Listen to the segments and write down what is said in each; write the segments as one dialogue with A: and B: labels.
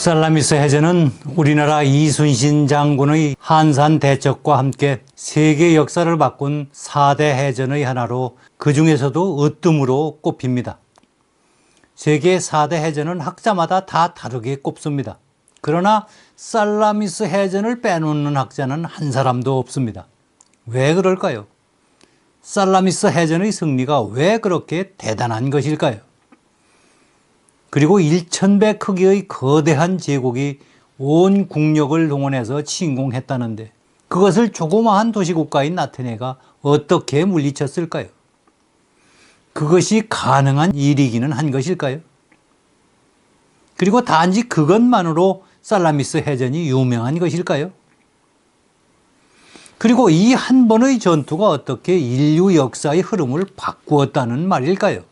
A: 살라미스 해전은 우리나라 이순신 장군의 한산 대첩과 함께 세계 역사를 바꾼 4대 해전의 하나로 그 중에서도 으뜸으로 꼽힙니다. 세계 4대 해전은 학자마다 다 다르게 꼽습니다. 그러나 살라미스 해전을 빼놓는 학자는 한 사람도 없습니다. 왜 그럴까요? 살라미스 해전의 승리가 왜 그렇게 대단한 것일까요? 그리고 1000배 크기의 거대한 제국이 온 국력을 동원해서 침공했다는데 그것을 조그마한 도시국가인 아테네가 어떻게 물리쳤을까요? 그것이 가능한 일이기는 한 것일까요? 그리고 단지 그것만으로 살라미스 해전이 유명한 것일까요? 그리고 이 한 번의 전투가 어떻게 인류 역사의 흐름을 바꾸었다는 말일까요?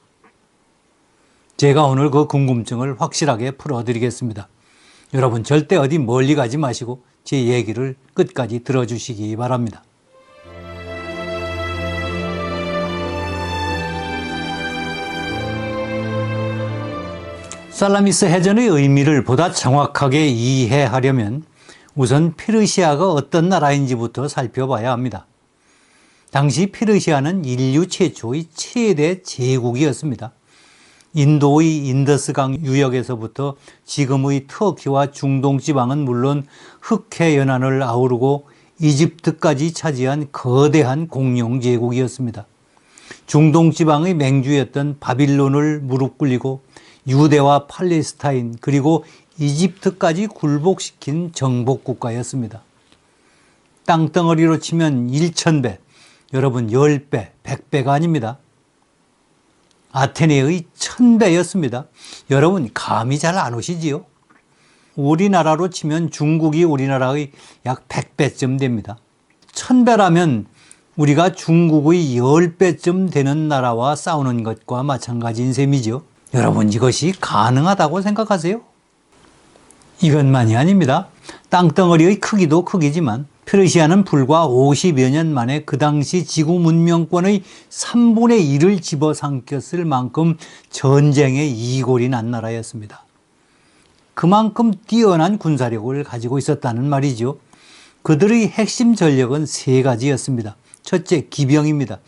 A: 제가 오늘 그 궁금증을 확실하게 풀어드리겠습니다. 여러분 절대 어디 멀리 가지 마시고 제 얘기를 끝까지 들어주시기 바랍니다. 살라미스 해전의 의미를 보다 정확하게 이해하려면 우선 페르시아가 어떤 나라인지부터 살펴봐야 합니다. 당시 페르시아는 인류 최초의 최대 제국이었습니다. 인도의 인더스강 유역에서부터 지금의 터키와 중동 지방은 물론 흑해 연안을 아우르고 이집트까지 차지한 거대한 공룡 제국이었습니다. 중동 지방의 맹주였던 바빌론을 무릎 꿇리고 유대와 팔레스타인 그리고 이집트까지 굴복시킨 정복국가였습니다. 땅덩어리로 치면 1000배, 여러분 10배, 100배가 아닙니다. 아테네의 1000배였습니다. 여러분 감이 잘 안 오시지요? 우리나라로 치면 중국이 우리나라의 약 100배쯤 됩니다. 1000배라면 우리가 중국의 10배쯤 되는 나라와 싸우는 것과 마찬가지인 셈이죠. 여러분 이것이 가능하다고 생각하세요? 이것만이 아닙니다. 땅덩어리의 크기도 크기지만 페르시아는 불과 50여 년 만에 그 당시 지구 문명권의 3분의 1을 집어삼켰을 만큼 전쟁에 이골이 난 나라였습니다. 그만큼 뛰어난 군사력을 가지고 있었다는 말이죠. 그들의 핵심 전력은 세 가지였습니다. 첫째, 기병입니다.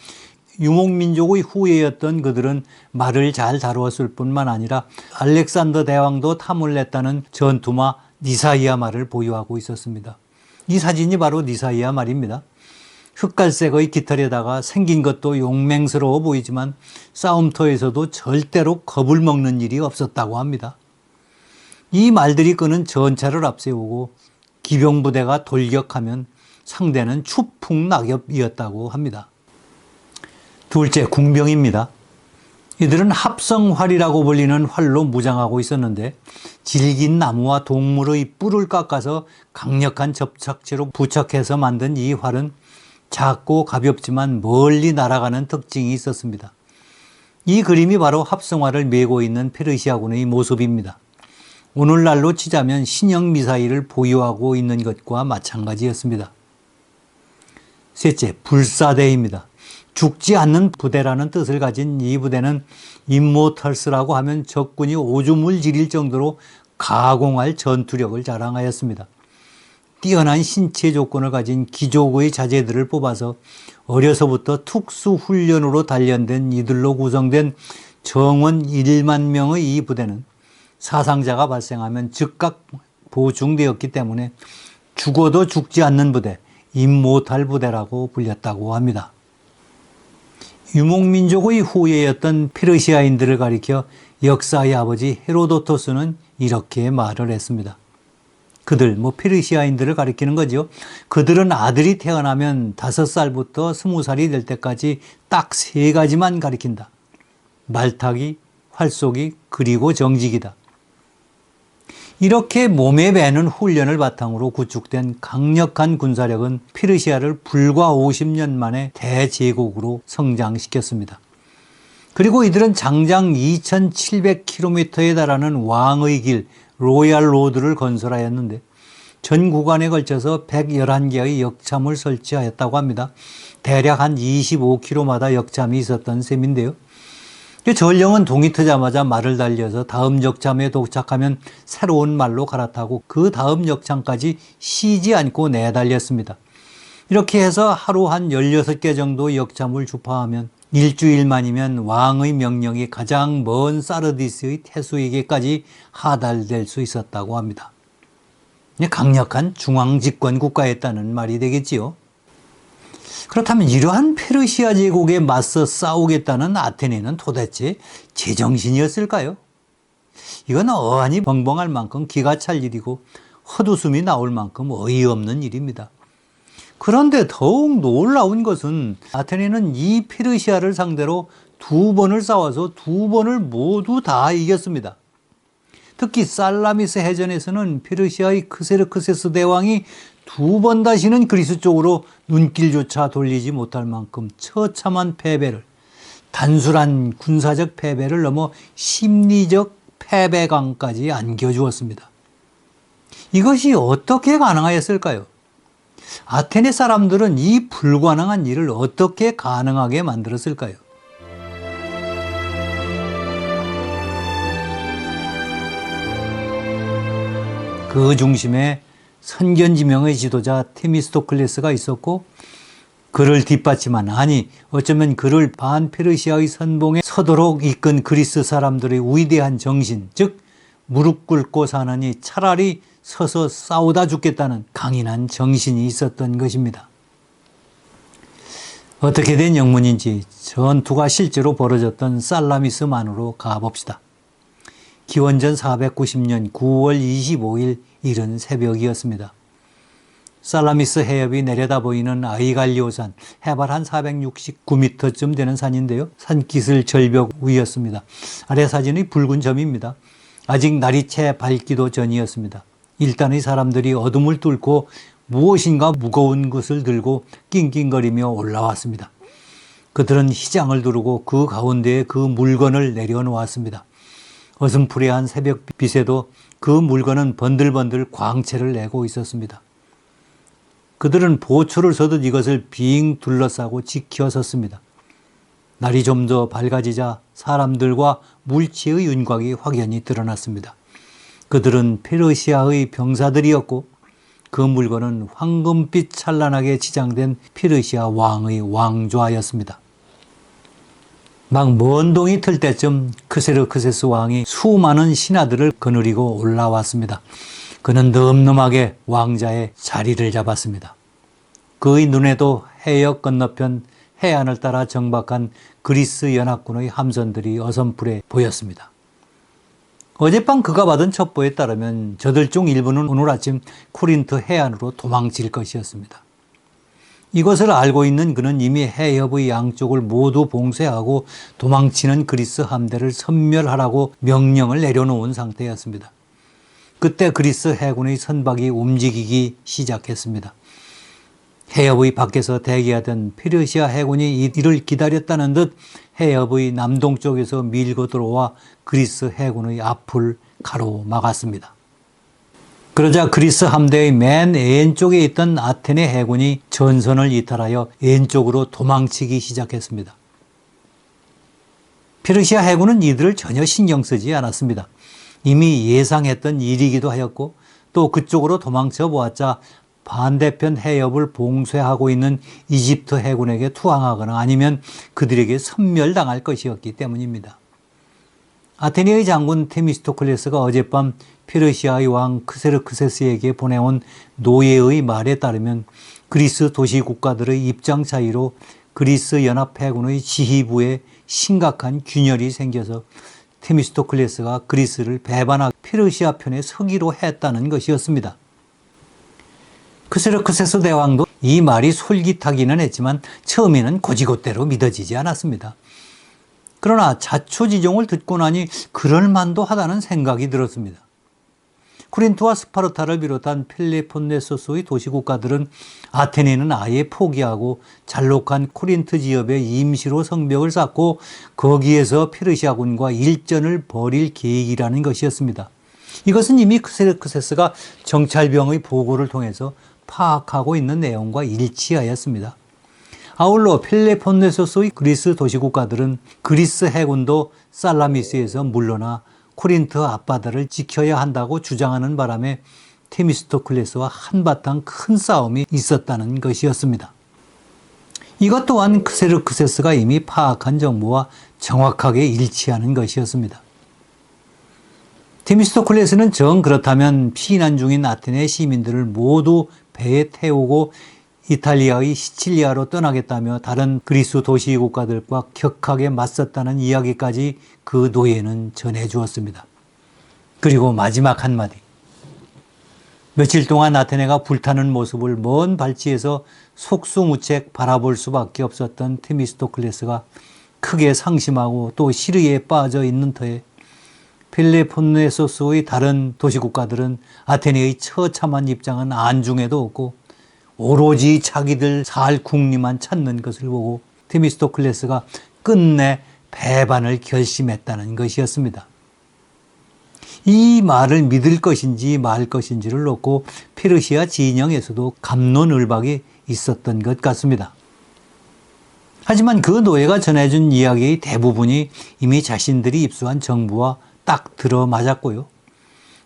A: 유목민족의 후예였던 그들은 말을 잘 다루었을 뿐만 아니라 알렉산더 대왕도 탐을 냈다는 전투마 니사이아 말을 보유하고 있었습니다. 이 사진이 바로 니사이아 말입니다. 흑갈색의 깃털에다가 생긴 것도 용맹스러워 보이지만 싸움터에서도 절대로 겁을 먹는 일이 없었다고 합니다. 이 말들이 끄는 전차를 앞세우고 기병부대가 돌격하면 상대는 추풍낙엽이었다고 합니다. 둘째, 궁병입니다. 이들은 합성활이라고 불리는 활로 무장하고 있었는데 질긴 나무와 동물의 뿔을 깎아서 강력한 접착제로 부착해서 만든 이 활은 작고 가볍지만 멀리 날아가는 특징이 있었습니다. 이 그림이 바로 합성활을 메고 있는 페르시아군의 모습입니다. 오늘날로 치자면 신형 미사일을 보유하고 있는 것과 마찬가지였습니다. 셋째, 불사대입니다. 죽지 않는 부대라는 뜻을 가진 이 부대는 임모털스라고 하면 적군이 오줌을 지릴 정도로 가공할 전투력을 자랑하였습니다. 뛰어난 신체 조건을 가진 귀족의 자제들을 뽑아서 어려서부터 특수훈련으로 단련된 이들로 구성된 정원 1만 명의 이 부대는 사상자가 발생하면 즉각 보충되었기 때문에 죽어도 죽지 않는 부대, 임모탈 부대라고 불렸다고 합니다. 유목민족의 후예였던 페르시아인들을 가리켜 역사의 아버지 헤로도토스는 이렇게 말을 했습니다. 그들, 페르시아인들을 가리키는 거죠. 그들은 아들이 태어나면 5살부터 20살이 될 때까지 딱 3가지만 가리킨다. 말타기, 활쏘기, 그리고 정직이다. 이렇게 몸에 배는 훈련을 바탕으로 구축된 강력한 군사력은 페르시아를 불과 50년 만에 대제국으로 성장시켰습니다. 그리고 이들은 장장 2700km에 달하는 왕의 길, 로얄 로드를 건설하였는데 전 구간에 걸쳐서 111개의 역참을 설치하였다고 합니다. 대략 한 25km마다 역참이 있었던 셈인데요. 전령은 동이 트자마자 말을 달려서 다음 역참에 도착하면 새로운 말로 갈아타고 그 다음 역참까지 쉬지 않고 내달렸습니다. 이렇게 해서 하루 한 16개 정도 역참을 주파하면 일주일만이면 왕의 명령이 가장 먼 사르디스의 태수에게까지 하달될 수 있었다고 합니다. 강력한 중앙 집권 국가였다는 말이 되겠지요. 그렇다면 이러한 페르시아 제국에 맞서 싸우겠다는 아테네는 도대체 제정신이었을까요? 이건 어안이 벙벙할 만큼 기가 찰 일이고 헛웃음이 나올 만큼 어이없는 일입니다. 그런데 더욱 놀라운 것은 아테네는 이 페르시아를 상대로 2번을 싸워서 2번을 모두 다 이겼습니다. 특히 살라미스 해전에서는 페르시아의 크세르크세스 대왕이 2번 다시는 그리스 쪽으로 눈길조차 돌리지 못할 만큼 처참한 패배를, 단순한 군사적 패배를 넘어 심리적 패배감까지 안겨주었습니다. 이것이 어떻게 가능하였을까요? 아테네 사람들은 이 불가능한 일을 어떻게 가능하게 만들었을까요? 그 중심에 선견지명의 지도자 테미스토클레스가 있었고 그를 뒷받침한, 아니 어쩌면 그를 반페르시아의 선봉에 서도록 이끈 그리스 사람들의 위대한 정신, 즉 무릎 꿇고 사느니 차라리 서서 싸우다 죽겠다는 강인한 정신이 있었던 것입니다. 어떻게 된 영문인지 전투가 실제로 벌어졌던 살라미스만으로 가봅시다. 기원전 490년 9월 25일 이른 새벽이었습니다. 살라미스 해협이 내려다 보이는 아이갈리오산, 해발 한 469m쯤 되는 산인데요. 산기슭 절벽 위였습니다. 아래 사진의 붉은 점입니다. 아직 날이 채 밝기도 전이었습니다. 일단의 사람들이 어둠을 뚫고 무엇인가 무거운 것을 들고 낑낑거리며 올라왔습니다. 그들은 희장을 두르고 그 가운데에 그 물건을 내려놓았습니다. 어슴푸레한 새벽빛에도 그 물건은 번들번들 광채를 내고 있었습니다. 그들은 보초를 서듯 이것을 빙 둘러싸고 지켜섰습니다. 날이 좀 더 밝아지자 사람들과 물체의 윤곽이 확연히 드러났습니다. 그들은 페르시아의 병사들이었고 그 물건은 황금빛 찬란하게 치장된 페르시아 왕의 왕좌였습니다. 막 먼 동이 틀 때쯤 크세르크세스 왕이 수많은 신하들을 거느리고 올라왔습니다. 그는 늠름하게 왕자의 자리를 잡았습니다. 그의 눈에도 해역 건너편 해안을 따라 정박한 그리스 연합군의 함선들이 어선풀에 보였습니다. 어젯밤 그가 받은 첩보에 따르면 저들 중 일부는 오늘 아침 코린트 해안으로 도망칠 것이었습니다. 이것을 알고 있는 그는 이미 해협의 양쪽을 모두 봉쇄하고 도망치는 그리스 함대를 섬멸하라고 명령을 내려놓은 상태였습니다. 그때 그리스 해군의 선박이 움직이기 시작했습니다. 해협의 밖에서 대기하던 페르시아 해군이 이를 기다렸다는 듯 해협의 남동쪽에서 밀고 들어와 그리스 해군의 앞을 가로막았습니다. 그러자 그리스 함대의 맨 왼쪽에 있던 아테네 해군이 전선을 이탈하여 왼쪽으로 도망치기 시작했습니다. 페르시아 해군은 이들을 전혀 신경 쓰지 않았습니다. 이미 예상했던 일이기도 하였고 또 그쪽으로 도망쳐 보았자 반대편 해협을 봉쇄하고 있는 이집트 해군에게 투항하거나 아니면 그들에게 섬멸당할 것이었기 때문입니다. 아테네의 장군 테미스토클레스가 어젯밤 페르시아의 왕 크세르크세스에게 보내온 노예의 말에 따르면 그리스 도시 국가들의 입장 차이로 그리스 연합해군의 지휘부에 심각한 균열이 생겨서 테미스토클레스가 그리스를 배반하고 페르시아 편에 서기로 했다는 것이었습니다. 크세르크세스 대왕도 이 말이 솔깃하기는 했지만 처음에는 고지고대로 믿어지지 않았습니다. 그러나 자초지종을 듣고 나니 그럴만도 하다는 생각이 들었습니다. 코린토와 스파르타를 비롯한 펠레폰네소스의 도시국가들은 아테네는 아예 포기하고 잘록한 코린트 지역에 임시로 성벽을 쌓고 거기에서 페르시아군과 일전을 벌일 계획이라는 것이었습니다. 이것은 이미 크세르크세스가 정찰병의 보고를 통해서 파악하고 있는 내용과 일치하였습니다. 아울러 펠로폰네소스의 그리스 도시국가들은 그리스 해군도 살라미스에서 물러나 코린트 앞바다를 지켜야 한다고 주장하는 바람에 테미스토클레스와 한바탕 큰 싸움이 있었다는 것이었습니다. 이것 또한 크세르크세스가 이미 파악한 정보와 정확하게 일치하는 것이었습니다. 테미스토클레스는 정 그렇다면 피난 중인 아테네 시민들을 모두 배에 태우고 이탈리아의 시칠리아로 떠나겠다며 다른 그리스 도시 국가들과 격하게 맞섰다는 이야기까지 그 노예는 전해주었습니다. 그리고 마지막 한마디. 며칠 동안 아테네가 불타는 모습을 먼 발치에서 속수무책 바라볼 수밖에 없었던 테미스토클레스가 크게 상심하고 또 시르에 빠져 있는 터에 펠로폰네소스의 다른 도시국가들은 아테네의 처참한 입장은 안중에도 없고 오로지 자기들 살 국리만 찾는 것을 보고 테미스토클레스가 끝내 배반을 결심했다는 것이었습니다. 이 말을 믿을 것인지 말 것인지를 놓고 페르시아 진영에서도 갑론을박이 있었던 것 같습니다. 하지만 그 노예가 전해준 이야기의 대부분이 이미 자신들이 입수한 정부와 딱 들어맞았고요.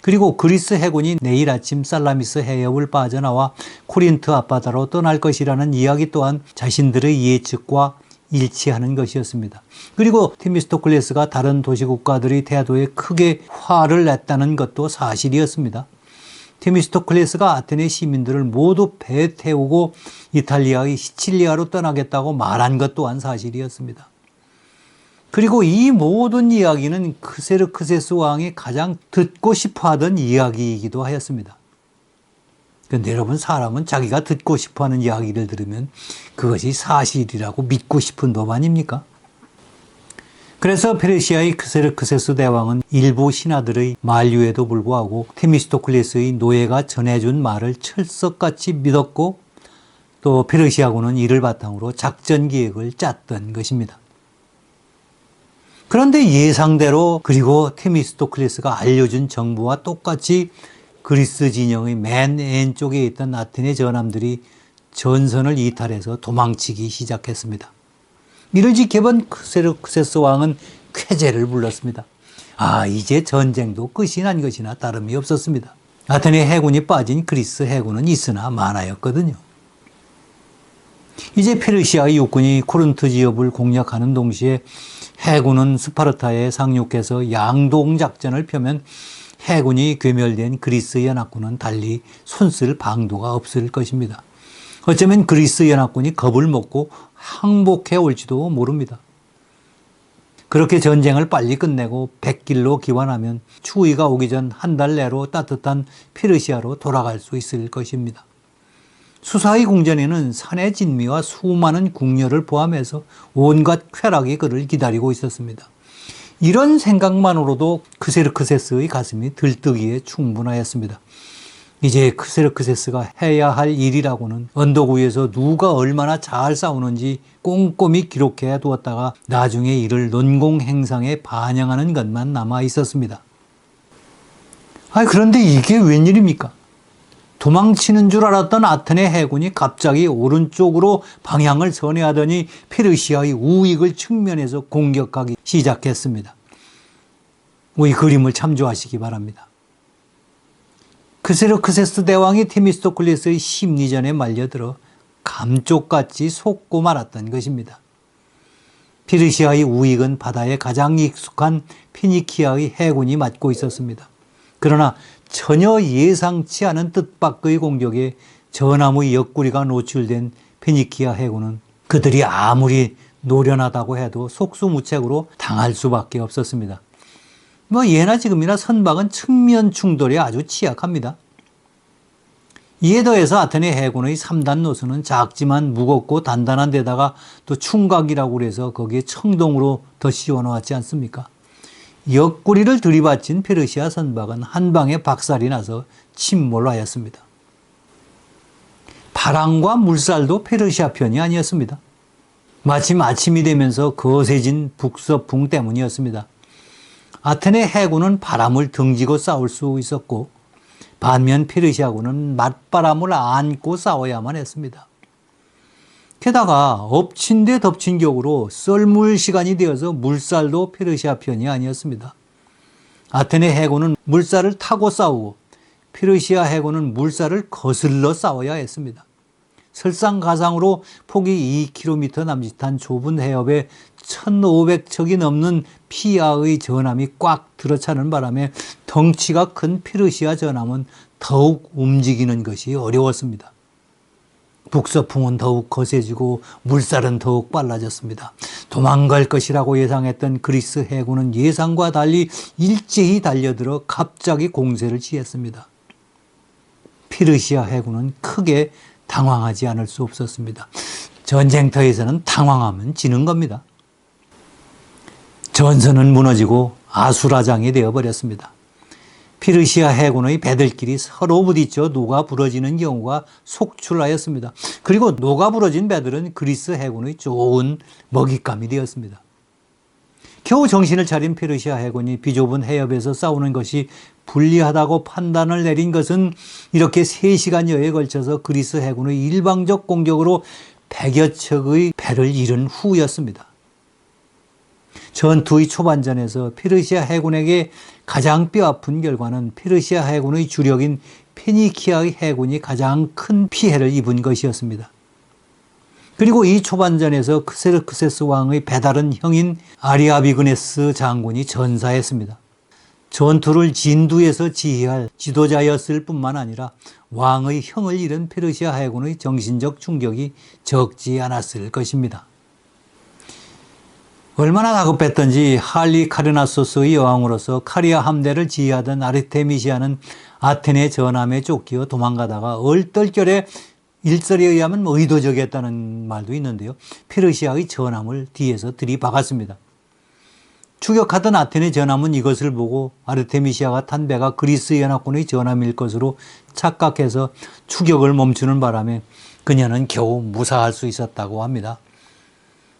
A: 그리고 그리스 해군이 내일 아침 살라미스 해협을 빠져나와 코린트 앞바다로 떠날 것이라는 이야기 또한 자신들의 예측과 일치하는 것이었습니다. 그리고 테미스토클레스가 다른 도시국가들의 태도에 크게 화를 냈다는 것도 사실이었습니다. 테미스토클레스가 아테네 시민들을 모두 배에 태우고 이탈리아의 시칠리아로 떠나겠다고 말한 것 또한 사실이었습니다. 그리고 이 모든 이야기는 크세르크세스 왕이 가장 듣고 싶어하던 이야기이기도 하였습니다. 그런데 여러분, 사람은 자기가 듣고 싶어하는 이야기를 들으면 그것이 사실이라고 믿고 싶은 법 아닙니까? 그래서 페르시아의 크세르크세스 대왕은 일부 신하들의 만류에도 불구하고 테미스토클레스의 노예가 전해준 말을 철석같이 믿었고 또 페르시아군은 이를 바탕으로 작전 계획을 짰던 것입니다. 그런데 예상대로 그리고 테미스토클레스가 알려준 정보와 똑같이 그리스 진영의 맨 왼쪽에 있던 아테네 전함들이 전선을 이탈해서 도망치기 시작했습니다. 이를 지켜본 크세르크세스 왕은 쾌재를 불렀습니다. 이제 전쟁도 끝이 난 것이나 다름이 없었습니다. 아테네 해군이 빠진 그리스 해군은 있으나 많아였거든요. 이제 페르시아의 육군이 코린트 지역을 공략하는 동시에 해군은 스파르타에 상륙해서 양동작전을 펴면 해군이 괴멸된 그리스 연합군은 달리 손쓸 방도가 없을 것입니다. 어쩌면 그리스 연합군이 겁을 먹고 항복해 올지도 모릅니다. 그렇게 전쟁을 빨리 끝내고 백길로 기환하면 추위가 오기 전 한 달 내로 따뜻한 페르시아로 돌아갈 수 있을 것입니다. 수사의 궁전에는 산의 진미와 수많은 궁녀를 포함해서 온갖 쾌락이 그를 기다리고 있었습니다. 이런 생각만으로도 크세르크세스의 가슴이 들뜨기에 충분하였습니다. 이제 크세르크세스가 해야 할 일이라고는 언덕 위에서 누가 얼마나 잘 싸우는지 꼼꼼히 기록해 두었다가 나중에 이를 논공행상에 반영하는 것만 남아 있었습니다. 그런데 이게 웬일입니까? 도망치는 줄 알았던 아테네 해군이 갑자기 오른쪽으로 방향을 선회하더니 페르시아의 우익을 측면에서 공격하기 시작했습니다. 이 그림을 참조하시기 바랍니다. 크세르크세스 대왕이 테미스토클레스의 심리전에 말려들어 감쪽같이 속고 말았던 것입니다. 페르시아의 우익은 바다에 가장 익숙한 피니키아의 해군이 맡고 있었습니다. 그러나 전혀 예상치 않은 뜻밖의 공격에 전함의 옆구리가 노출된 피니키아 해군은 그들이 아무리 노련하다고 해도 속수무책으로 당할 수밖에 없었습니다. 예나 지금이나 선박은 측면 충돌에 아주 취약합니다. 이에 더해서 아테네 해군의 3단 노선은 작지만 무겁고 단단한 데다가 또 충각이라고 해서 거기에 청동으로 더 씌워놓았지 않습니까? 옆구리를 들이받친 페르시아 선박은 한 방에 박살이 나서 침몰하였습니다. 바람과 물살도 페르시아 편이 아니었습니다. 마침 아침이 되면서 거세진 북서풍 때문이었습니다. 아테네 해군은 바람을 등지고 싸울 수 있었고 반면 페르시아군은 맞바람을 안고 싸워야만 했습니다. 게다가 엎친 데 덮친 격으로 썰물 시간이 되어서 물살도 페르시아 편이 아니었습니다. 아테네 해군은 물살을 타고 싸우고 페르시아 해군은 물살을 거슬러 싸워야 했습니다. 설상가상으로 폭이 2km 남짓한 좁은 해협에 1,500척이 넘는 피아의 전함이 꽉 들어차는 바람에 덩치가 큰 페르시아 전함은 더욱 움직이는 것이 어려웠습니다. 북서풍은 더욱 거세지고 물살은 더욱 빨라졌습니다. 도망갈 것이라고 예상했던 그리스 해군은 예상과 달리 일제히 달려들어 갑자기 공세를 취했습니다. 페르시아 해군은 크게 당황하지 않을 수 없었습니다. 전쟁터에서는 당황하면 지는 겁니다. 전선은 무너지고 아수라장이 되어버렸습니다. 페르시아 해군의 배들끼리 서로 부딪혀 노가 부러지는 경우가 속출하였습니다. 그리고 노가 부러진 배들은 그리스 해군의 좋은 먹잇감이 되었습니다. 겨우 정신을 차린 페르시아 해군이 비좁은 해협에서 싸우는 것이 불리하다고 판단을 내린 것은 이렇게 3시간여에 걸쳐서 그리스 해군의 일방적 공격으로 100여 척의 배를 잃은 후였습니다. 전투의 초반전에서 페르시아 해군에게 가장 뼈아픈 결과는 페르시아 해군의 주력인 페니키아의 해군이 가장 큰 피해를 입은 것이었습니다. 그리고 이 초반전에서 크세르크세스 왕의 배다른 형인 아리아비그네스 장군이 전사했습니다. 전투를 진두에서 지휘할 지도자였을 뿐만 아니라 왕의 형을 잃은 페르시아 해군의 정신적 충격이 적지 않았을 것입니다. 얼마나 다급했던지 할리카르나소스의 여왕으로서 카리아 함대를 지휘하던 아르테미시아는 아테네 전함에 쫓겨 도망가다가 얼떨결에 일설에 의하면 의도적이었다는 말도 있는데요. 페르시아의 전함을 뒤에서 들이박았습니다. 추격하던 아테네 전함은 이것을 보고 아르테미시아가 탄 배가 그리스 연합군의 전함일 것으로 착각해서 추격을 멈추는 바람에 그녀는 겨우 무사할 수 있었다고 합니다.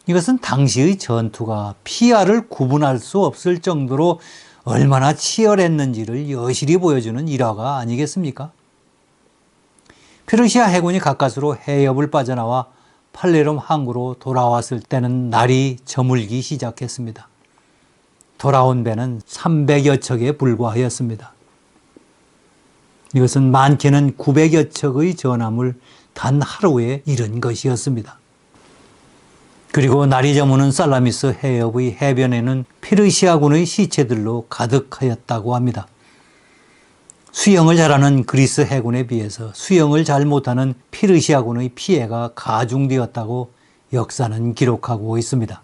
A: 이것은 당시의 전투가 피아를 구분할 수 없을 정도로 얼마나 치열했는지를 여실히 보여주는 일화가 아니겠습니까? 페르시아 해군이 가까스로 해협을 빠져나와 팔레롬 항구로 돌아왔을 때는 날이 저물기 시작했습니다. 돌아온 배는 300여 척에 불과하였습니다. 이것은 많게는 900여 척의 전함을 단 하루에 잃은 것이었습니다. 그리고 날이 저무는 살라미스 해협의 해변에는 페르시아군의 시체들로 가득하였다고 합니다. 수영을 잘하는 그리스 해군에 비해서 수영을 잘 못하는 페르시아군의 피해가 가중되었다고 역사는 기록하고 있습니다.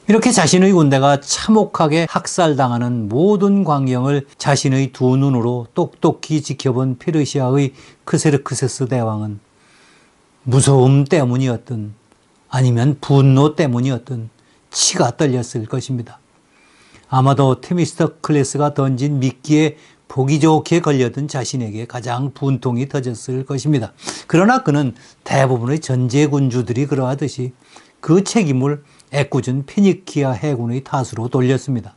A: 이렇게 자신의 군대가 참혹하게 학살당하는 모든 광경을 자신의 두 눈으로 똑똑히 지켜본 페르시아의 크세르크세스 대왕은 무서움 때문이었든 아니면 분노 때문이었든 치가 떨렸을 것입니다. 아마도 테미스토클레스가 던진 미끼에 보기 좋게 걸려든 자신에게 가장 분통이 터졌을 것입니다. 그러나 그는 대부분의 전제군주들이 그러하듯이 그 책임을 애꿎은 페니키아 해군의 탓으로 돌렸습니다.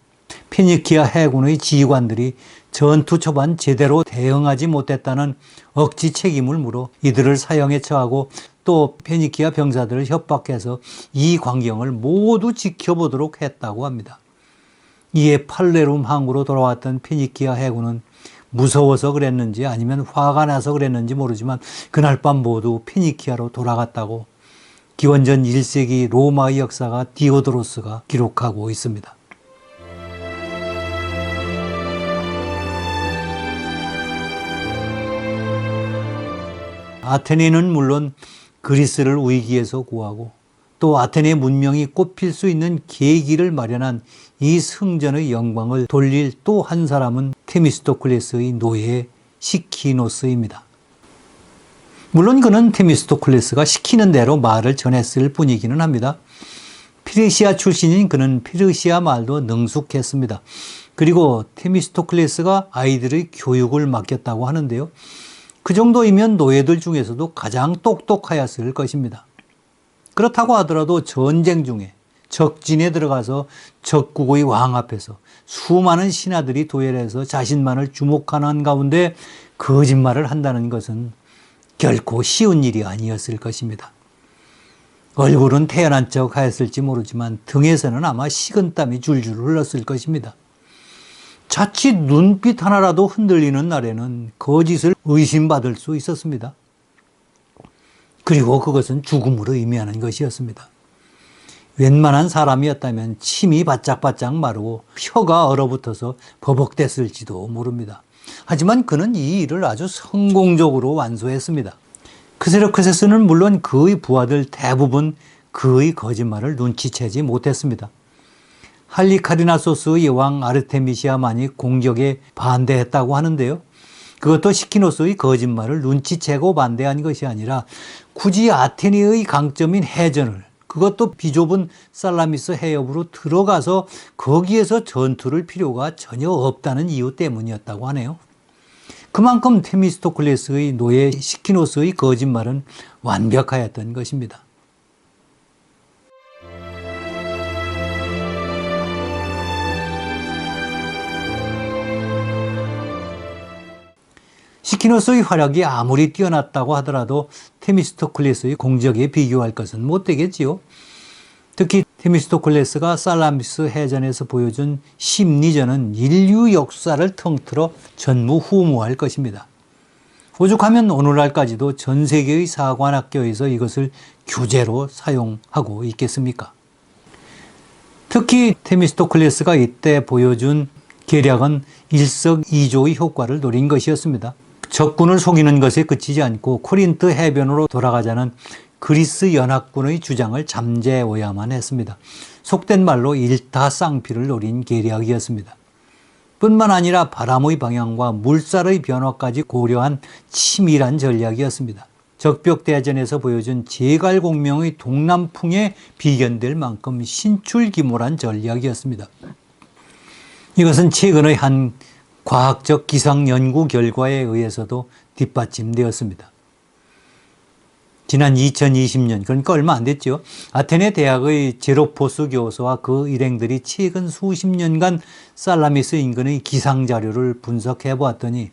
A: 페니키아 해군의 지휘관들이 전투 초반 제대로 대응하지 못했다는 억지 책임을 물어 이들을 사형에 처하고 또 페니키아 병사들을 협박해서 이 광경을 모두 지켜보도록 했다고 합니다. 이에 팔레룸 항구로 돌아왔던 페니키아 해군은 무서워서 그랬는지 아니면 화가 나서 그랬는지 모르지만 그날 밤 모두 페니키아로 돌아갔다고 기원전 1세기 로마의 역사가 디오도로스가 기록하고 있습니다. 아테네는 물론 그리스를 위기에서 구하고 또 아테네 문명이 꽃필 수 있는 계기를 마련한 이 승전의 영광을 돌릴 또 한 사람은 테미스토클레스의 노예 시키노스입니다. 물론 그는 테미스토클레스가 시키는 대로 말을 전했을 뿐이기는 합니다. 페르시아 출신인 그는 페르시아 말도 능숙했습니다. 그리고 테미스토클레스가 아이들의 교육을 맡겼다고 하는데요. 그 정도이면 노예들 중에서도 가장 똑똑하였을 것입니다. 그렇다고 하더라도 전쟁 중에 적진에 들어가서 적국의 왕 앞에서 수많은 신하들이 도열해서 자신만을 주목하는 가운데 거짓말을 한다는 것은 결코 쉬운 일이 아니었을 것입니다. 얼굴은 태연한 척 하였을지 모르지만 등에서는 아마 식은땀이 줄줄 흘렀을 것입니다. 자칫 눈빛 하나라도 흔들리는 날에는 거짓을 의심받을 수 있었습니다. 그리고 그것은 죽음으로 의미하는 것이었습니다. 웬만한 사람이었다면 침이 바짝바짝 마르고 혀가 얼어붙어서 버벅댔을지도 모릅니다. 하지만 그는 이 일을 아주 성공적으로 완수했습니다. 크세르크세스는 물론 그의 부하들 대부분 그의 거짓말을 눈치채지 못했습니다. 할리카리나소스의 여왕 아르테미시아만이 공격에 반대했다고 하는데요. 그것도 시키노스의 거짓말을 눈치채고 반대한 것이 아니라 굳이 아테네의 강점인 해전을, 그것도 비좁은 살라미스 해협으로 들어가서 거기에서 전투를 필요가 전혀 없다는 이유 때문이었다고 하네요. 그만큼 테미스토클레스의 노예 시키노스의 거짓말은 완벽하였던 것입니다. 시키노스의 활약이 아무리 뛰어났다고 하더라도 테미스토클레스의 공적에 비교할 것은 못 되겠지요. 특히 테미스토클레스가 살라미스 해전에서 보여준 심리전은 인류 역사를 통틀어 전무후무할 것입니다. 오죽하면 오늘날까지도 전 세계의 사관학교에서 이것을 교재로 사용하고 있겠습니까? 특히 테미스토클레스가 이때 보여준 계략은 일석이조의 효과를 노린 것이었습니다. 적군을 속이는 것에 그치지 않고 코린트 해변으로 돌아가자는 그리스 연합군의 주장을 잠재워야만 했습니다. 속된 말로 일타쌍피를 노린 계략이었습니다. 뿐만 아니라 바람의 방향과 물살의 변화까지 고려한 치밀한 전략이었습니다. 적벽대전에서 보여준 제갈공명의 동남풍에 비견될 만큼 신출기몰한 전략이었습니다. 이것은 최근의 한 과학적 기상 연구 결과에 의해서도 뒷받침되었습니다. 지난 2020년, 그러니까 얼마 안 됐죠. 아테네 대학의 제로포스 교수와 그 일행들이 최근 수십 년간 살라미스 인근의 기상 자료를 분석해 보았더니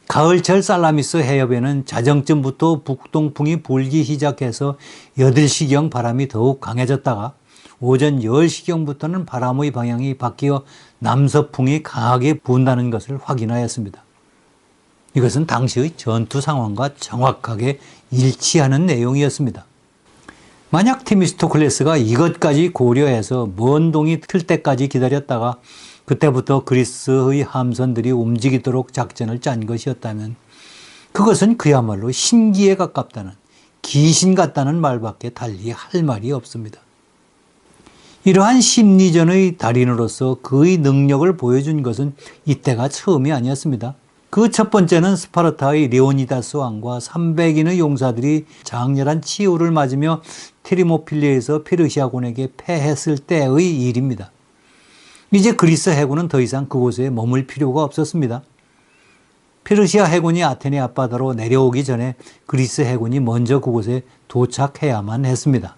A: 가을철 살라미스 해협에는 자정쯤부터 북동풍이 불기 시작해서 8시경 바람이 더욱 강해졌다가 오전 10시경부터는 바람의 방향이 바뀌어 남서풍이 강하게 분다는 것을 확인하였습니다. 이것은 당시의 전투 상황과 정확하게 일치하는 내용이었습니다. 만약 테미스토클레스가 이것까지 고려해서 먼 동이 틀 때까지 기다렸다가 그때부터 그리스의 함선들이 움직이도록 작전을 짠 것이었다면 그것은 그야말로 신기에 가깝다는, 귀신 같다는 말밖에 달리 할 말이 없습니다. 이러한 심리전의 달인으로서 그의 능력을 보여준 것은 이때가 처음이 아니었습니다. 그 첫 번째는 스파르타의 레오니다스 왕과 300인의 용사들이 장렬한 치유를 맞으며 테리모필리에서 페르시아군에게 패했을 때의 일입니다. 이제 그리스 해군은 더 이상 그곳에 머물 필요가 없었습니다. 페르시아 해군이 아테네 앞바다로 내려오기 전에 그리스 해군이 먼저 그곳에 도착해야만 했습니다.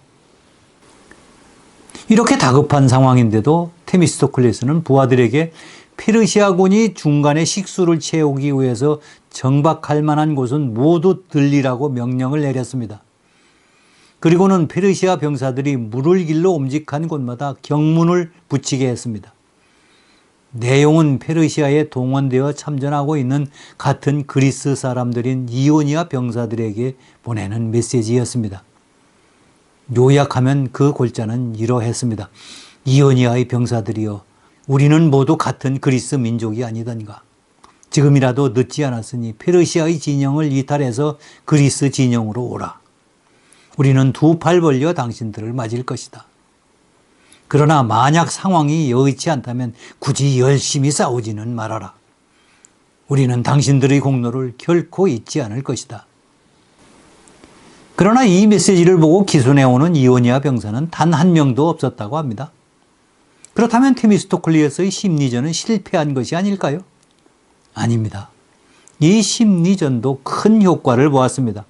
A: 이렇게 다급한 상황인데도 테미스토클레스는 부하들에게 페르시아군이 중간에 식수를 채우기 위해서 정박할 만한 곳은 모두 들리라고 명령을 내렸습니다. 그리고는 페르시아 병사들이 물을 길러 움직한 곳마다 경문을 붙이게 했습니다. 내용은 페르시아에 동원되어 참전하고 있는 같은 그리스 사람들인 이오니아 병사들에게 보내는 메시지였습니다. 요약하면 그 골자는 이러했습니다. 이오니아의 병사들이여, 우리는 모두 같은 그리스 민족이 아니던가. 지금이라도 늦지 않았으니 페르시아의 진영을 이탈해서 그리스 진영으로 오라. 우리는 두 팔 벌려 당신들을 맞을 것이다. 그러나 만약 상황이 여의치 않다면 굳이 열심히 싸우지는 말아라. 우리는 당신들의 공로를 결코 잊지 않을 것이다. 그러나 이 메시지를 보고 기순해오는 이오니아 병사는 단 한 명도 없었다고 합니다. 그렇다면 테미스토클레스의 심리전은 실패한 것이 아닐까요? 아닙니다. 이 심리전도 큰 효과를 보았습니다.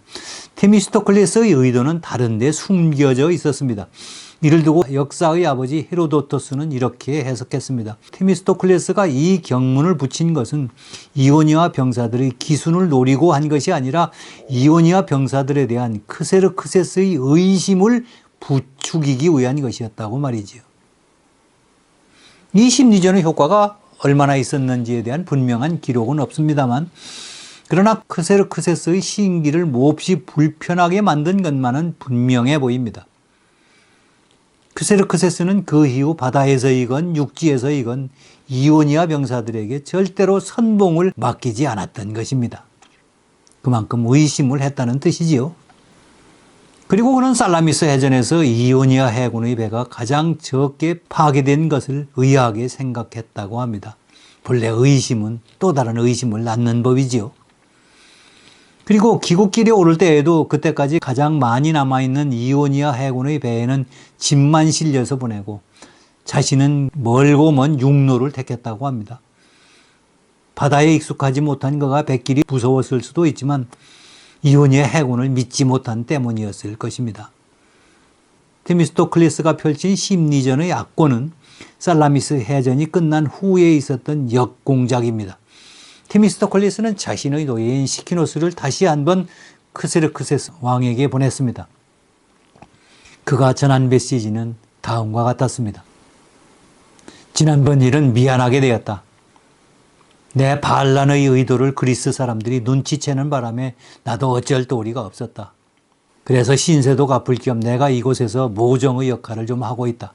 A: 테미스토클레스의 의도는 다른 데 숨겨져 있었습니다. 이를 두고 역사의 아버지 헤로도토스는 이렇게 해석했습니다. 테미스토클레스가 이 경문을 붙인 것은 이오니아 병사들의 기순을 노리고 한 것이 아니라 이오니아 병사들에 대한 크세르크세스의 의심을 부추기기 위한 것이었다고 말이지요. 이 심리전의 효과가 얼마나 있었는지에 대한 분명한 기록은 없습니다만, 그러나 크세르크세스의 시인기를 몹시 불편하게 만든 것만은 분명해 보입니다. 크세르크세스는 그 이후 바다에서이건 육지에서이건 이오니아 병사들에게 절대로 선봉을 맡기지 않았던 것입니다. 그만큼 의심을 했다는 뜻이지요. 그리고 그는 살라미스 해전에서 이오니아 해군의 배가 가장 적게 파괴된 것을 의아하게 생각했다고 합니다. 본래 의심은 또 다른 의심을 낳는 법이지요. 그리고 귀국길에 오를 때에도 그때까지 가장 많이 남아있는 이오니아 해군의 배에는 짐만 실려서 보내고 자신은 멀고 먼 육로를 택했다고 합니다. 바다에 익숙하지 못한 그가 뱃길이 무서웠을 수도 있지만 이오니아 해군을 믿지 못한 때문이었을 것입니다. 테미스토클레스가 펼친 심리전의 악권은 살라미스 해전이 끝난 후에 있었던 역공작입니다. 테미스토클레스는 자신의 노예인 시키노스를 다시 한번 크세르크세스 왕에게 보냈습니다. 그가 전한 메시지는 다음과 같았습니다. 지난번 일은 미안하게 되었다. 내 반란의 의도를 그리스 사람들이 눈치채는 바람에 나도 어쩔 도리가 없었다. 그래서 신세도 갚을 겸 내가 이곳에서 모정의 역할을 좀 하고 있다.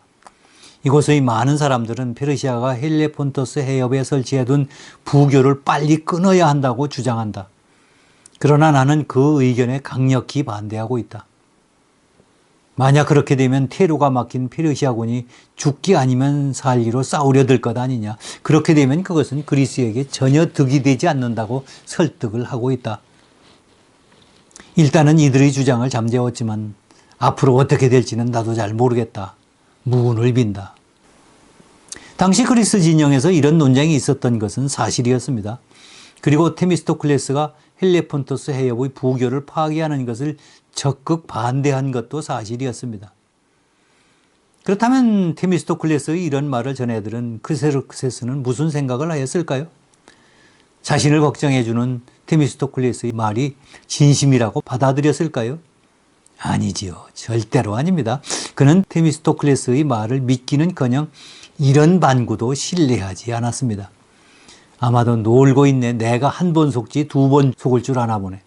A: 이곳의 많은 사람들은 페르시아가 헬레폰토스 해협에 설치해둔 부교를 빨리 끊어야 한다고 주장한다. 그러나 나는 그 의견에 강력히 반대하고 있다. 만약 그렇게 되면 테루가 막힌 페르시아군이 죽기 아니면 살기로 싸우려 들 것 아니냐. 그렇게 되면 그것은 그리스에게 전혀 득이 되지 않는다고 설득을 하고 있다. 일단은 이들의 주장을 잠재웠지만 앞으로 어떻게 될지는 나도 잘 모르겠다. 무운을 빈다. 당시 그리스 진영에서 이런 논쟁이 있었던 것은 사실이었습니다. 그리고 테미스토클레스가 헬레폰토스 해협의 부교를 파괴하는 것을 적극 반대한 것도 사실이었습니다. 그렇다면 테미스토클레스의 이런 말을 전해들은 크세르크세스는 무슨 생각을 하였을까요? 자신을 걱정해주는 테미스토클레스의 말이 진심이라고 받아들였을까요? 아니지요. 절대로 아닙니다. 그는 테미스토클레스의 말을 믿기는커녕 이런 반구도 신뢰하지 않았습니다. 아마도 놀고 있네. 내가 한 번 속지 두 번 속을 줄 아나 보네.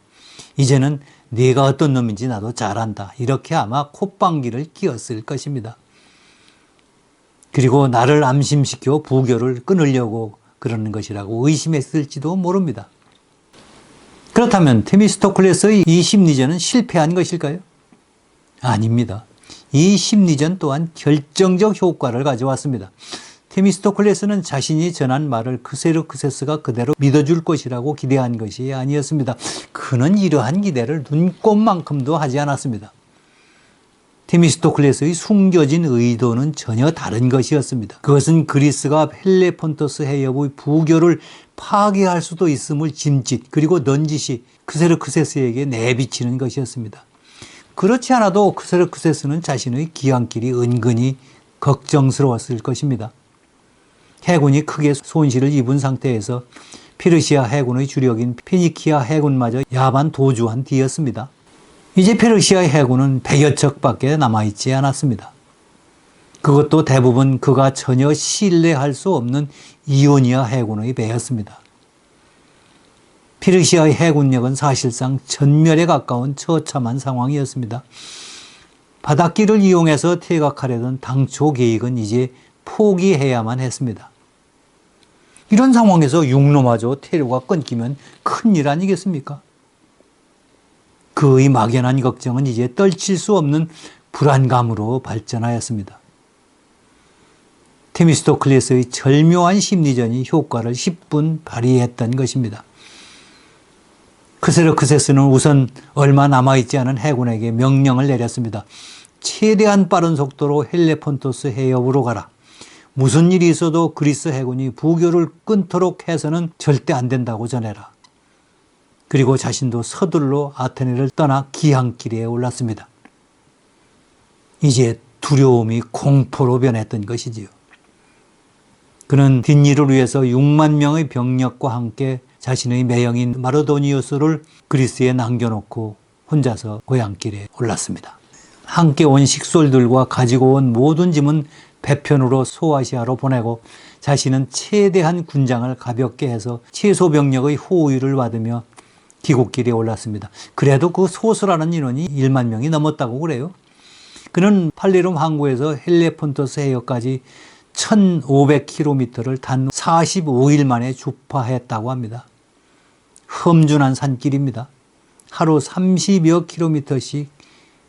A: 이제는 네가 어떤 놈인지 나도 잘 안다. 이렇게 아마 콧방귀를 뀌었을 것입니다. 그리고 나를 암심시켜 부교를 끊으려고 그러는 것이라고 의심했을지도 모릅니다. 그렇다면 테미스토클레스의 이 심리전은 실패한 것일까요? 아닙니다. 이 심리전 또한 결정적 효과를 가져왔습니다. 테미스토클레스는 자신이 전한 말을 크세르크세스가 그대로 믿어줄 것이라고 기대한 것이 아니었습니다. 그는 이러한 기대를 눈꼽만큼도 하지 않았습니다. 테미스토클레스의 숨겨진 의도는 전혀 다른 것이었습니다. 그것은 그리스가 펠레폰토스 해협의 부교를 파괴할 수도 있음을 짐짓 그리고 넌지시 크세르크세스에게 내비치는 것이었습니다. 그렇지 않아도 크세르크세스는 자신의 귀환길이 은근히 걱정스러웠을 것입니다. 해군이 크게 손실을 입은 상태에서 페르시아 해군의 주력인 페니키아 해군마저 야반 도주한 뒤였습니다. 이제 페르시아의 해군은 100여 척밖에 남아있지 않았습니다. 그것도 대부분 그가 전혀 신뢰할 수 없는 이오니아 해군의 배였습니다. 페르시아의 해군력은 사실상 전멸에 가까운 처참한 상황이었습니다. 바닷길을 이용해서 퇴각하려던 당초 계획은 이제 포기해야만 했습니다. 이런 상황에서 육로마저 퇴로가 끊기면 큰일 아니겠습니까? 그의 막연한 걱정은 이제 떨칠 수 없는 불안감으로 발전하였습니다. 테미스토클레스의 절묘한 심리전이 효과를 10분 발휘했던 것입니다. 크세르크세스는 우선 얼마 남아있지 않은 해군에게 명령을 내렸습니다. 최대한 빠른 속도로 헬레폰토스 해협으로 가라. 무슨 일이 있어도 그리스 해군이 부교를 끊도록 해서는 절대 안 된다고 전해라. 그리고 자신도 서둘러 아테네를 떠나 기항길에 올랐습니다. 이제 두려움이 공포로 변했던 것이지요. 그는 뒷일을 위해서 6만 명의 병력과 함께 자신의 매형인 마르도니우스를 그리스에 남겨놓고 혼자서 고향길에 올랐습니다. 함께 온 식솔들과 가지고 온 모든 짐은 배편으로 소아시아로 보내고 자신은 최대한 군장을 가볍게 해서 최소 병력의 호위를 받으며 귀국길에 올랐습니다. 그래도 그 소수라는 인원이 1만 명이 넘었다고 그래요. 그는 팔리룸 항구에서 헬레폰토스 해역까지 1500km를 단 45일 만에 주파했다고 합니다. 험준한 산길입니다. 하루 30여 킬로미터씩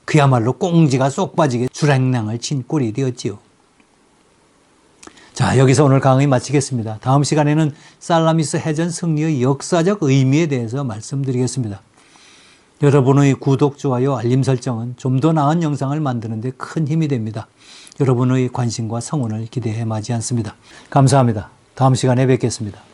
A: 그야말로 꽁지가 쏙 빠지게 주랭랑을 친 꼴이 되었지요. 자, 여기서 오늘 강의 마치겠습니다. 다음 시간에는 살라미스 해전 승리의 역사적 의미에 대해서 말씀드리겠습니다. 여러분의 구독, 좋아요, 알림 설정은 좀 더 나은 영상을 만드는 데 큰 힘이 됩니다. 여러분의 관심과 성원을 기대해 마지 않습니다. 감사합니다. 다음 시간에 뵙겠습니다.